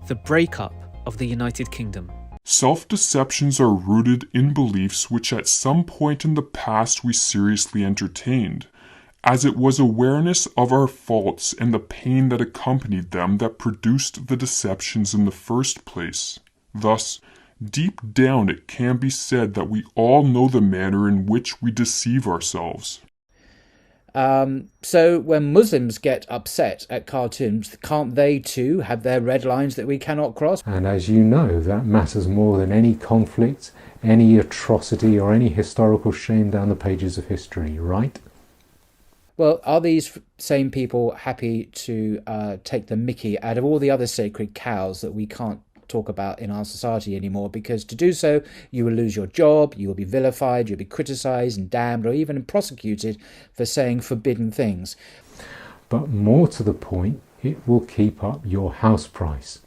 the breakup of the United Kingdom. Self-deceptions are rooted in beliefs which at some point in the past we seriously entertained, as it was awareness of our faults and the pain that accompanied them that produced the deceptions in the first place. Thus, deep down it can be said that we all know the manner in which we deceive ourselves. So when Muslims get upset at cartoons, can't they too have their red lines that we cannot cross? And as you know, that matters more than any conflict, any atrocity, or any historical shame down the pages of history, right? Well, are these same people happy to take the mickey out of all the other sacred cows that we can't talk about in our society anymore? Because to do so, you will lose your job, you will be vilified, you'll be criticised and damned, or even prosecuted for saying forbidden things. But more to the point, it will keep up your house price.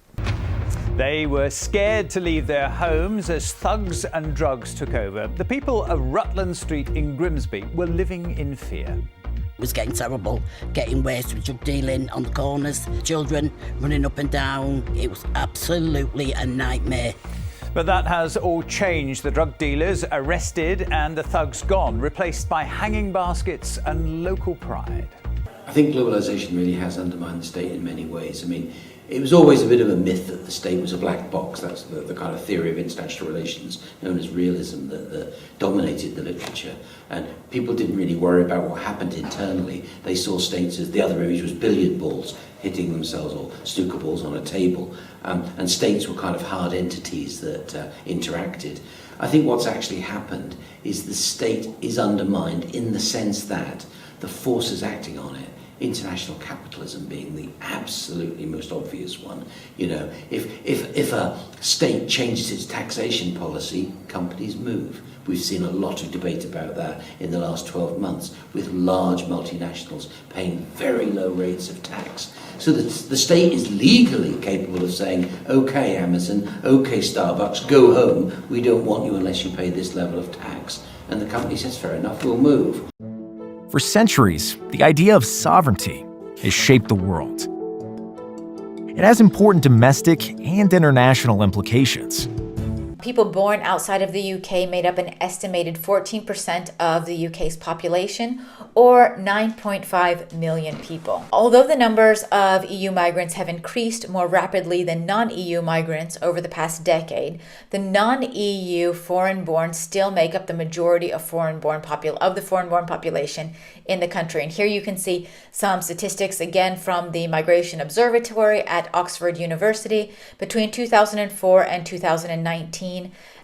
They were scared to leave their homes as thugs and drugs took over. The people of Rutland Street in Grimsby were living in fear. It was getting terrible, getting worse with drug dealing on the corners, children running up and down. It was absolutely a nightmare. But that has all changed. The drug dealers arrested and the thugs gone, replaced by hanging baskets and local pride. I think globalisation really has undermined the state in many ways. I mean, it was always a bit of a myth that the state was a black box. That's the kind of theory of international relations known as realism that dominated the literature. And people didn't really worry about what happened internally. They saw states as the other image was billiard balls hitting themselves or snooker balls on a table. And states were kind of hard entities that interacted. I think what's actually happened is the state is undermined in the sense that the forces acting on it, international capitalism being the absolutely most obvious one. You know, if a state changes its taxation policy, companies move. We've seen a lot of debate about that in the last 12 months, with large multinationals paying very low rates of tax. So that the state is legally capable of saying, okay, Amazon, okay, Starbucks, go home. We don't want you unless you pay this level of tax. And the company says, fair enough, we'll move. For centuries, the idea of sovereignty has shaped the world. It has important domestic and international implications. People born outside of the UK made up an estimated 14% of the UK's population, or 9.5 million people. Although the numbers of EU migrants have increased more rapidly than non-EU migrants over the past decade, the non-EU foreign-born still make up the majority of the foreign-born population in the country. And here you can see some statistics again from the Migration Observatory at Oxford University between 2004 and 2019.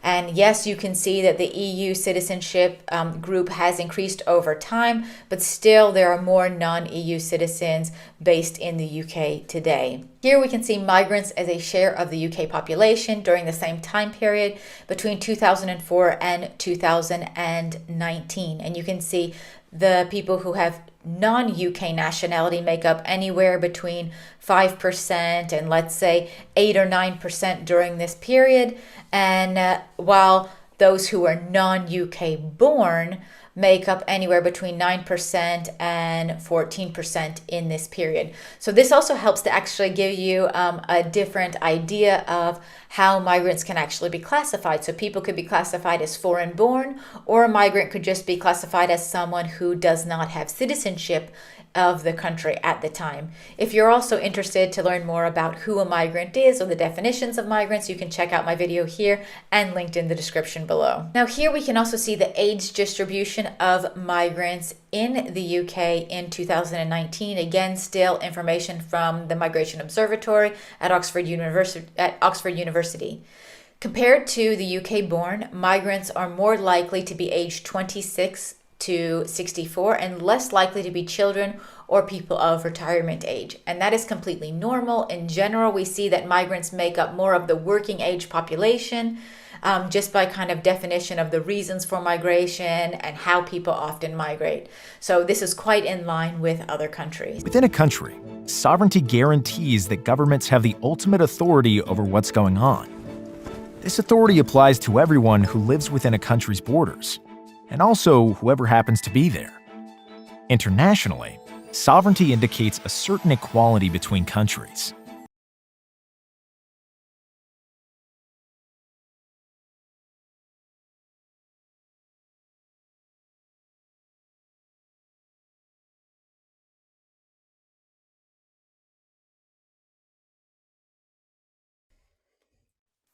And yes, you can see that the EU citizenship group has increased over time, but still there are more non-EU citizens based in the UK today. Here we can see migrants as a share of the UK population during the same time period between 2004 and 2019. And you can see the people who have non-UK nationality make up anywhere between 5% and let's say 8 or 9% during this period. And while those who are non-UK born make up anywhere between 9% and 14% in this period. So this also helps to actually give you a different idea of how migrants can actually be classified. So people could be classified as foreign born, or a migrant could just be classified as someone who does not have citizenship of the country at the time. If you're also interested to learn more about who a migrant is or the definitions of migrants, you can check out my video here and linked in the description below. Now here we can also see the age distribution of migrants in the UK in 2019. Again, still information from the Migration Observatory at Oxford University. Compared to the UK born, migrants are more likely to be aged 26 to 64 and less likely to be children or people of retirement age. And that is completely normal. In general, we see that migrants make up more of the working age population, just by kind of definition of the reasons for migration and how people often migrate. So this is quite in line with other countries. Within a country, sovereignty guarantees that governments have the ultimate authority over what's going on. This authority applies to everyone who lives within a country's borders, and also whoever happens to be there. Internationally, sovereignty indicates a certain equality between countries.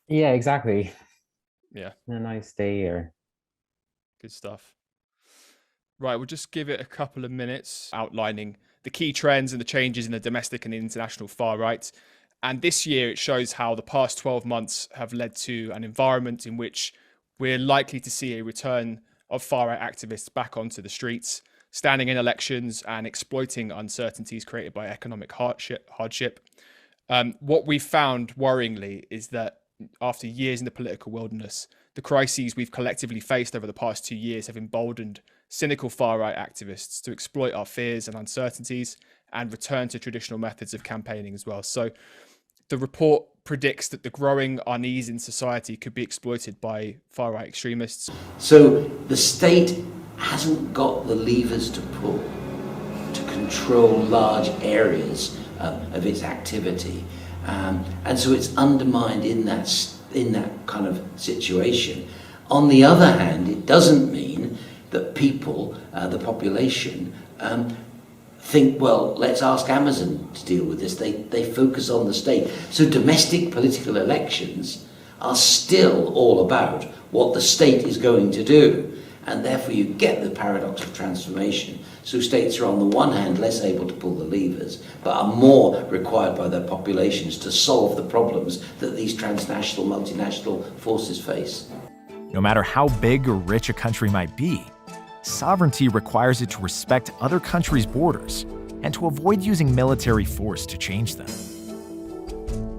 Yeah, exactly. Yeah, A nice day here. good stuff. Right, we'll just give it a couple of minutes outlining the key trends and the changes in the domestic and the international far right. And this year it shows how the past 12 months have led to an environment in which we're likely to see a return of far right activists back onto the streets, standing in elections and exploiting uncertainties created by economic hardship. What we found worryingly is that after years in the political wilderness, the crises we've collectively faced over the past 2 years have emboldened cynical far-right activists to exploit our fears and uncertainties and return to traditional methods of campaigning as well. So the report predicts that the growing unease in society could be exploited by far-right extremists. So the state hasn't got the levers to pull to control large areas of its activity. And so it's undermined in that kind of situation. On the other hand, it doesn't mean that people, the population, think, well, let's ask Amazon to deal with this. They focus on the state. So domestic political elections are still all about what the state is going to do. And therefore you get the paradox of transformation. So states are on the one hand less able to pull the levers, but are more required by their populations to solve the problems that these transnational, multinational forces face. No matter how big or rich a country might be, sovereignty requires it to respect other countries' borders and to avoid using military force to change them.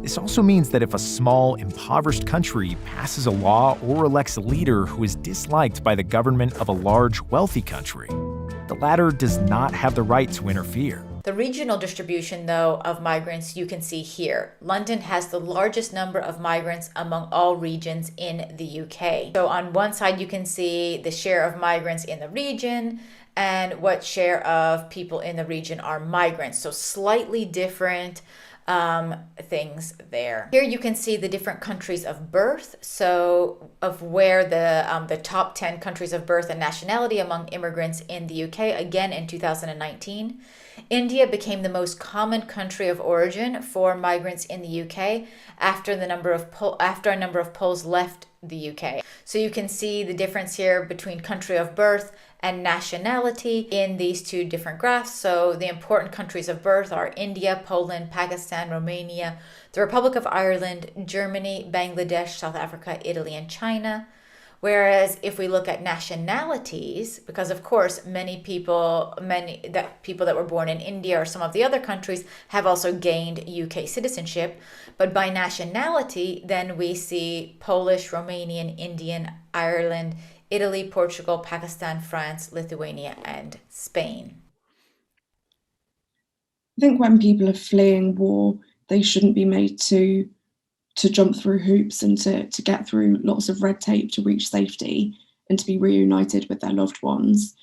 This also means that if a small, impoverished country passes a law or elects a leader who is disliked by the government of a large, wealthy country, the latter does not have the right to interfere. The regional distribution, though, of migrants you can see here. London has the largest number of migrants among all regions in the UK. So on one side, you can see the share of migrants in the region and what share of people in the region are migrants. So slightly different things there. Here you can see the different countries of birth, so of where the top 10 countries of birth and nationality among immigrants in the UK, again in 2019. India became the most common country of origin for migrants in the UK after a number of Poles left the UK. So you can see the difference here between country of birth and nationality in these two different graphs. So the important countries of birth are India, Poland, Pakistan, Romania, the Republic of Ireland, Germany, Bangladesh, South Africa, Italy, and China. Whereas if we look at nationalities, because of course many people that were born in India or some of the other countries have also gained UK citizenship, but by nationality, then we see Polish, Romanian, Indian, Ireland, Italy, Portugal, Pakistan, France, Lithuania, and Spain. I think when people are fleeing war, they shouldn't be made to jump through hoops and to get through lots of red tape to reach safety and to be reunited with their loved ones.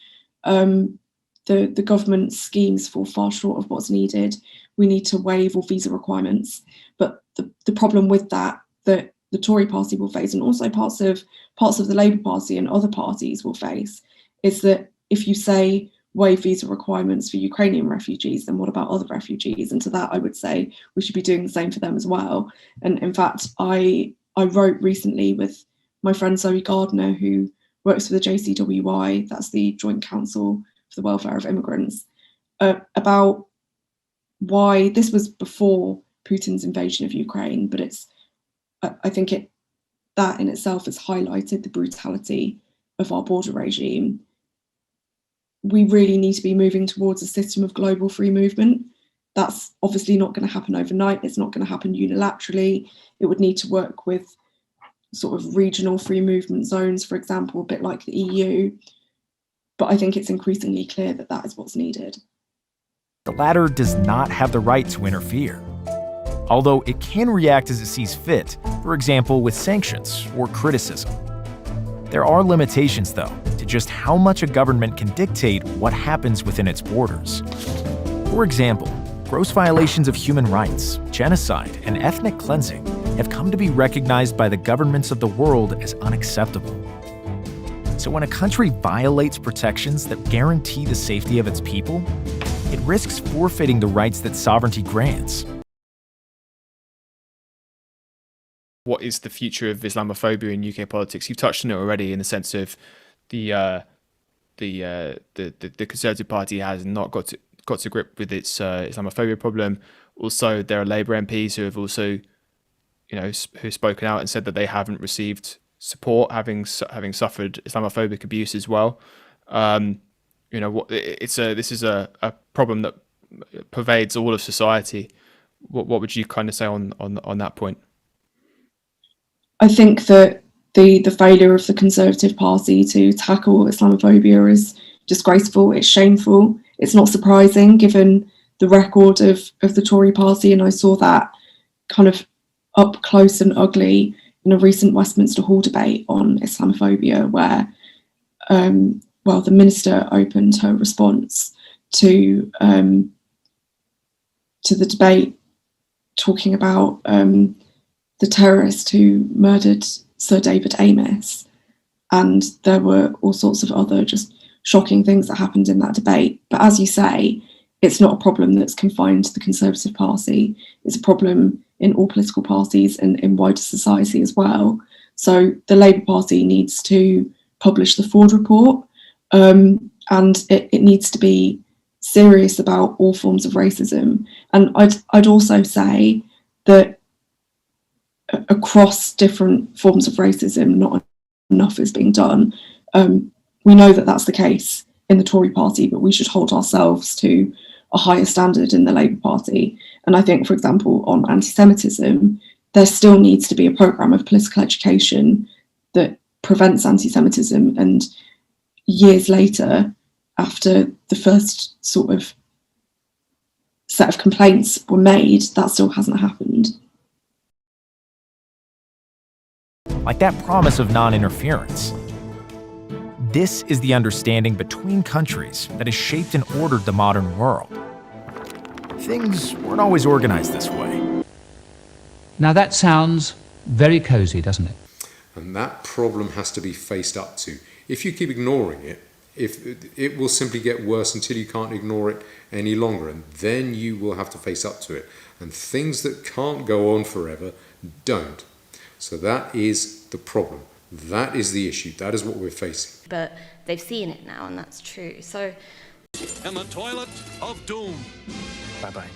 The government schemes fall far short of what's needed. We need to waive all visa requirements. But the problem with that the Tory party will face, and also parts of the Labour Party and other parties will face, is that if you say waive visa requirements for Ukrainian refugees, then what about other refugees? And to that, I would say we should be doing the same for them as well. And in fact, I wrote recently with my friend Zoe Gardner, who works for the JCWI, that's the Joint Council for the Welfare of Immigrants, about why this was before Putin's invasion of Ukraine, but I think that in itself has highlighted the brutality of our border regime. We really need to be moving towards a system of global free movement. That's obviously not going to happen overnight. It's not going to happen unilaterally. It would need to work with sort of regional free movement zones, for example, a bit like the EU. But I think it's increasingly clear that that is what's needed. The latter does not have the right to interfere, although it can react as it sees fit, for example, with sanctions or criticism. There are limitations, though, to just how much a government can dictate what happens within its borders. For example, gross violations of human rights, genocide, and ethnic cleansing have come to be recognized by the governments of the world as unacceptable. So when a country violates protections that guarantee the safety of its people, it risks forfeiting the rights that sovereignty grants. what is the future of Islamophobia in UK politics? You've touched on it already in the sense of the Conservative Party has not got to grip with its Islamophobia problem. Also, there are Labour MPs who have also, who've spoken out and said that they haven't received support, having suffered Islamophobic abuse as well. This is a problem that pervades all of society. What would you kind of say on that point? I think that the failure of the Conservative Party to tackle Islamophobia is disgraceful. It's shameful. It's not surprising given the record of the Tory Party, and I saw that kind of up close and ugly in a recent Westminster Hall debate on Islamophobia, where the minister opened her response to the debate talking about the terrorist who murdered Sir David Amess, and there were all sorts of other just shocking things that happened in that debate. But as you say, it's not a problem that's confined to the Conservative Party. It's a problem in all political parties and in wider society as well. So the Labour Party needs to publish the Ford report, and it needs to be serious about all forms of racism. And I'd also say that across different forms of racism, not enough is being done. We know that that's the case in the Tory Party, but we should hold ourselves to a higher standard in the Labour Party. And I think, for example, on anti-Semitism, there still needs to be a programme of political education that prevents anti-Semitism. And years later, after the first sort of set of complaints were made, that still hasn't happened. Like that promise of non-interference. This is the understanding between countries that has shaped and ordered the modern world. Things weren't always organized this way. Now that sounds very cozy, doesn't it? And that problem has to be faced up to. If you keep ignoring it, it will simply get worse until you can't ignore it any longer, and then you will have to face up to it. And things that can't go on forever don't. So that is the problem. That is the issue. That is what we're facing. But they've seen it now, and that's true. So, and the toilet of doom. Bye-bye.